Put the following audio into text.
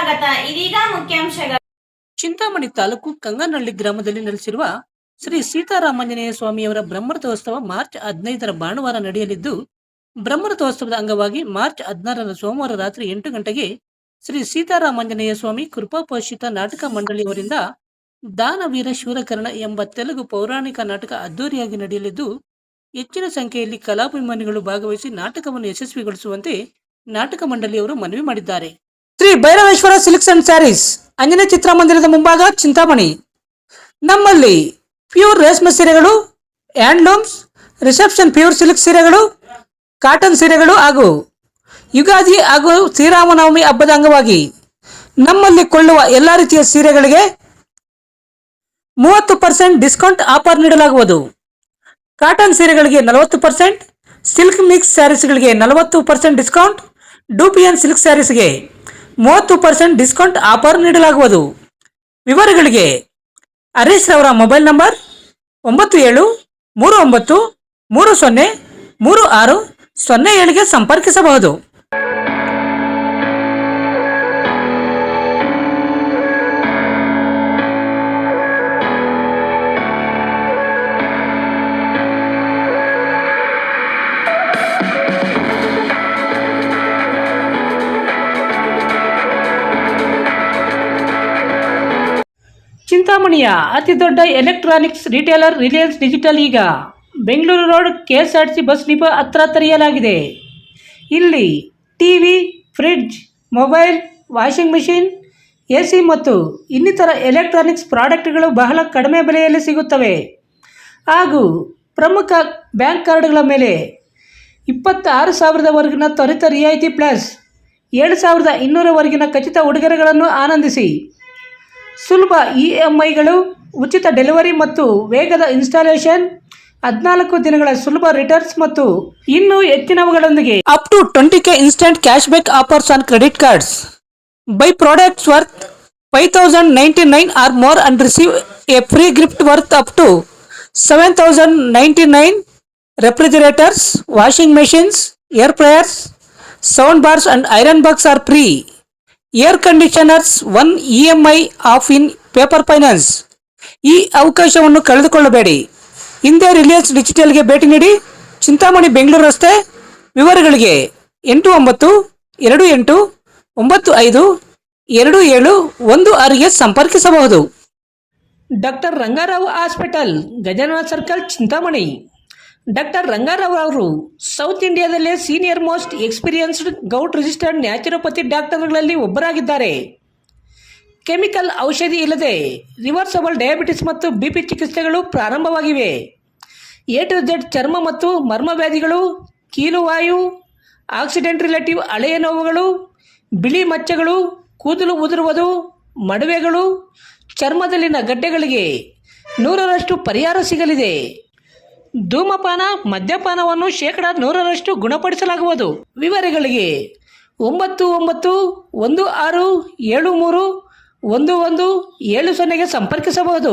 ಸ್ವಾಗತ. ಇದೀಗ ಮುಖ್ಯಾಂಶಗಳು. ಚಿಂತಾಮಣಿ ತಾಲೂಕು ಕಂಗನಹಳ್ಳಿ ಗ್ರಾಮದಲ್ಲಿ ನೆಲೆಸಿರುವ ಶ್ರೀ ಸೀತಾರಾಮಾಂಜನೇಯ ಸ್ವಾಮಿಯವರ ಬ್ರಹ್ಮರಥೋತ್ಸವ ಮಾರ್ಚ್ 15ರ ಭಾನುವಾರ ನಡೆಯಲಿದ್ದು, ಬ್ರಹ್ಮರಥೋತ್ಸವದ ಅಂಗವಾಗಿ ಮಾರ್ಚ್ 16ರ ಸೋಮವಾರ ರಾತ್ರಿ 8 ಗಂಟೆಗೆ ಶ್ರೀ ಸೀತಾರಾಮಾಂಜನೇಯ ಸ್ವಾಮಿ ಕೃಪಾಪೋಷಿತ ನಾಟಕ ಮಂಡಳಿಯವರಿಂದ ದಾನವೀರ ಶೂರಕರ್ಣ ಎಂಬ ತೆಲುಗು ಪೌರಾಣಿಕ ನಾಟಕ ಅದ್ದೂರಿಯಾಗಿ ನಡೆಯಲಿದ್ದು, ಹೆಚ್ಚಿನ ಸಂಖ್ಯೆಯಲ್ಲಿ ಕಲಾಭಿಮಾನಿಗಳು ಭಾಗವಹಿಸಿ ನಾಟಕವನ್ನು ಯಶಸ್ವಿಗೊಳಿಸುವಂತೆ ನಾಟಕ ಮಂಡಳಿಯವರು ಮನವಿ ಮಾಡಿದ್ದಾರೆ. Shri Bhairaveshwara silks and sarees, Anjaneya ಚಿತ್ರಮಂದಿರದ ಮುಂಭಾಗ, ಚಿಂತಾಮಣಿ. ನಮ್ಮಲ್ಲಿ ಪ್ಯೂರ್ ರೇಷ್ಮೆ ಸೀರೆಗಳು, ಹ್ಯಾಂಡ್ಲೂಮ್ಸ್, ರಿಸೆಪ್ಷನ್ ಪ್ಯೂರ್ ಸಿಲ್ಕ್ ಸೀರೆಗಳು, ಕಾಟನ್ ಸೀರೆಗಳು ಹಾಗೂ ಯುಗಾದಿ ಹಾಗೂ ಶ್ರೀರಾಮನವಮಿ ಹಬ್ಬದ ಅಂಗವಾಗಿ ನಮ್ಮಲ್ಲಿ ಕೊಳ್ಳುವ ಎಲ್ಲ ರೀತಿಯ ಸೀರೆಗಳಿಗೆ 30% ಡಿಸ್ಕೌಂಟ್ ಆಫರ್ ನೀಡಲಾಗುವುದು. ಕಾಟನ್ ಸೀರೆಗಳಿಗೆ 40%, ಸಿಲ್ಕ್ ಮಿಕ್ಸ್ ಸ್ಯಾರೀಸ್ಗಳಿಗೆ 40% ಡಿಸ್ಕೌಂಟ್, ಡೂಪಿಯನ್ ಸಿಲ್ಕ್ ಸ್ಯಾರೀಸ್ಗೆ 30% ಡಿಸ್ಕೌಂಟ್ ಆಫರ್ ನೀಡಲಾಗುವುದು. ವಿವರಗಳಿಗೆ ಹರೀಶ್ ರವರ ಮೊಬೈಲ್ ನಂಬರ್ 9739303607ಗೆ ಸಂಪರ್ಕಿಸಬಹುದು. ಚಿಂತಾಮಣಿಯ ಅತಿ ದೊಡ್ಡ ಎಲೆಕ್ಟ್ರಾನಿಕ್ಸ್ ರಿಟೇಲರ್ ರಿಲಯನ್ಸ್ ಡಿಜಿಟಲ್ ಈಗ Bengaluru road KSRTC bus depot ಹತ್ರ ತೆರೆಯಲಾಗಿದೆ. ಇಲ್ಲಿ TV, fridge, mobile, washing machine, AC ಮತ್ತು ಇನ್ನಿತರ ಎಲೆಕ್ಟ್ರಾನಿಕ್ಸ್ ಪ್ರಾಡಕ್ಟ್ಗಳು ಬಹಳ ಕಡಿಮೆ ಬೆಲೆಯಲ್ಲಿ ಸಿಗುತ್ತವೆ. ಹಾಗೂ ಪ್ರಮುಖ ಬ್ಯಾಂಕ್ ಕಾರ್ಡ್ಗಳ ಮೇಲೆ 26,000ವರೆಗಿನ ತ್ವರಿತ ರಿಯಾಯಿತಿ ಪ್ಲಸ್ 7,200ವರೆಗಿನ ಖಚಿತ ಉಡುಗೊರೆಗಳನ್ನು ಆನಂದಿಸಿ. ಸುಲಭ EMIಗಳು, ಉಚಿತ ಡೆಲಿವರಿ ಮತ್ತು ವೇಗದ ಇನ್ಸ್ಟಾಲೇಷನ್, 14 ದಿನಗಳ ಸುಲಭ ರಿಟರ್ನ್ಸ್ ಮತ್ತು ಇನ್ನೂ ಹೆಚ್ಚಿನವುಗಳೊಂದಿಗೆ up to 20K instant cash back offers on credit cards. Buy products worth 5,099 or more and receive a free gift worth up to 7,099. Refrigerators, washing machines, air fryers, sound bars and iron box are free. Air conditioners 1 EMI off in paper finance. ಈ ಅವಕಾಶವನ್ನು ಕಳೆದುಕೊಳ್ಳಬೇಡಿ. ಹಿಂದೆ ರಿಲಯನ್ಸ್ ಡಿಜಿಟಲ್ಗೆ ಭೇಟಿ ನೀಡಿ. ಚಿಂತಾಮಣಿ ಬೆಂಗಳೂರು ರಸ್ತೆ. ವಿವರಗಳಿಗೆ 8928952716ಗೆ ಸಂಪರ್ಕಿಸಬಹುದು. Doctor Rangarao hospital, Gajanana circle, Chintamani. Doctor Rangarao ಅವರು ಸೌತ್ ಇಂಡಿಯಾದಲ್ಲೇ senior most experienced govt registered naturopathy ಡಾಕ್ಟರ್ಗಳಲ್ಲಿ ಒಬ್ಬರಾಗಿದ್ದಾರೆ. ಕೆಮಿಕಲ್ ಔಷಧಿ ಇಲ್ಲದೆ ರಿವರ್ಸಬಲ್ ಡಯಾಬಿಟಿಸ್ ಮತ್ತು BP ಚಿಕಿತ್ಸೆಗಳು ಪ್ರಾರಂಭವಾಗಿವೆ. A to Z ಚರ್ಮ ಮತ್ತು ಮರ್ಮವ್ಯಾಧಿಗಳು, ಕೀಲುವಾಯು, ಆಕ್ಸಿಡೆಂಟ್ ರಿಲೇಟಿವ್ ಹಳೆಯ ನೋವುಗಳು, ಬಿಳಿ ಮಚ್ಚೆಗಳು, ಕೂದಲು ಉದುರುವುದು, ಮಡುವೆಗಳು, ಚರ್ಮದಲ್ಲಿನ ಗಡ್ಡೆಗಳಿಗೆ 100ರಷ್ಟು ಪರಿಹಾರ ಸಿಗಲಿದೆ. ಧೂಮಪಾನ, ಮದ್ಯಪಾನವನ್ನು 100% ಗುಣಪಡಿಸಲಾಗುವುದು. ವಿವರಗಳಿಗೆ 9916731170ಗೆ ಸಂಪರ್ಕಿಸಬಹುದು.